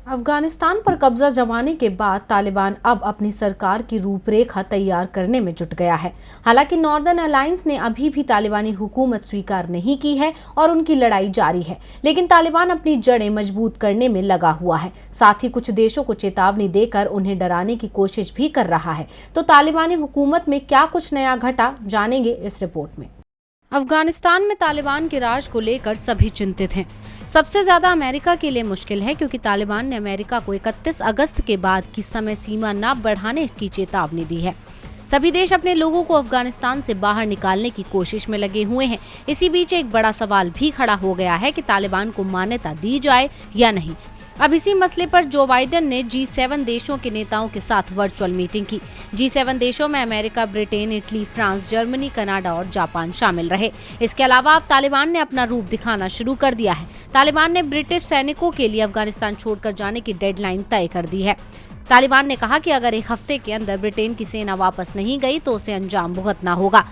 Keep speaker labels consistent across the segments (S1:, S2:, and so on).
S1: अफगानिस्तान पर कब्जा जमाने के बाद तालिबान अब अपनी सरकार की रूपरेखा तैयार करने में जुट गया है। हालांकि नॉर्दर्न अलायंस ने अभी भी तालिबानी हुकूमत स्वीकार नहीं की है और उनकी लड़ाई जारी है, लेकिन तालिबान अपनी जड़ें मजबूत करने में लगा हुआ है। साथ ही कुछ देशों को चेतावनी देकर उन्हें डराने की कोशिश भी कर रहा है। तो तालिबानी हुकूमत में क्या कुछ नया घटा, जानेंगे इस रिपोर्ट में। अफगानिस्तान में तालिबान के राज को लेकर सभी चिंतित हैं। सबसे ज्यादा अमेरिका के लिए मुश्किल है, क्योंकि तालिबान ने अमेरिका को 31 अगस्त के बाद की समय सीमा न बढ़ाने की चेतावनी दी है। सभी देश अपने लोगों को अफगानिस्तान से बाहर निकालने की कोशिश में लगे हुए हैं। इसी बीच एक बड़ा सवाल भी खड़ा हो गया है कि तालिबान को मान्यता दी जाए या नहीं। अब इसी मसले पर जो बाइडेन ने G7 देशों के नेताओं के साथ वर्चुअल मीटिंग की। G7 देशों में America, Britain, Italy, France, Germany, Canada और जापान शामिल रहे। इसके अलावा अब तालिबान ने अपना रूप दिखाना शुरू कर दिया है। तालिबान ने ब्रिटिश सैनिकों के लिए अफगानिस्तान छोड़कर जाने की डेडलाइन तय कर दी है। तालिबान ने कहा कि अगर एक हफ्ते के अंदर ब्रिटेन की सेना वापस नहीं गई तो उसे अंजाम भुगतना होगा।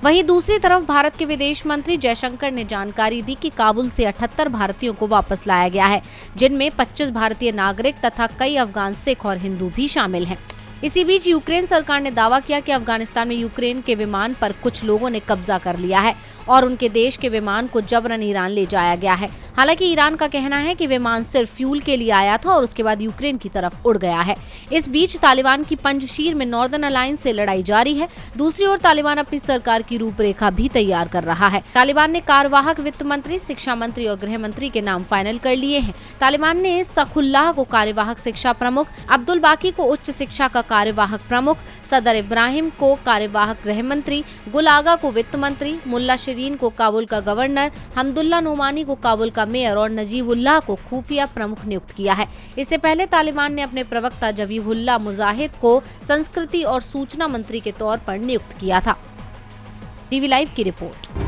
S1: वहीं दूसरी तरफ भारत के विदेश मंत्री जयशंकर ने जानकारी दी कि काबुल से 78 भारतीयों को वापस लाया गया है, जिनमें 25 भारतीय नागरिक तथा कई अफगान सिख और हिंदू भी शामिल हैं। इसी बीच यूक्रेन सरकार ने दावा किया कि अफगानिस्तान में यूक्रेन के विमान पर कुछ लोगों ने कब्जा कर लिया है और उनके देश के विमान को जबरन ईरान ले जाया गया है। हालांकि ईरान का कहना है कि विमान सिर्फ फ्यूल के लिए आया था और उसके बाद यूक्रेन की तरफ उड़ गया है। इस बीच तालिबान की पंजशीर में नॉर्दर्न अलायंस से लड़ाई जारी है। दूसरी ओर तालिबान अपनी सरकार की रूपरेखा भी तैयार कर रहा है। तालिबान ने कार्यवाहक वित्त मंत्री, शिक्षा मंत्री और गृह मंत्री के नाम फाइनल कर लिए हैं। तालिबान ने सखुल्लाह को कार्यवाहक शिक्षा प्रमुख, अब्दुल बाकी को उच्च शिक्षा का कार्यवाहक प्रमुख, सदर इब्राहिम को कार्यवाहक गृह मंत्री, गुल आगा को वित्त मंत्री, मुल्ला शिरीन को काबुल का गवर्नर, हमदुल्ला नोमानी को काबुल का मेयर और नजीबुल्लाह को खुफिया प्रमुख नियुक्त किया है। इससे पहले तालिबान ने अपने प्रवक्ता जबीहुल्लाह मुजाहिद को संस्कृति और सूचना मंत्री के तौर पर नियुक्त किया था। टीवी लाइव की रिपोर्ट।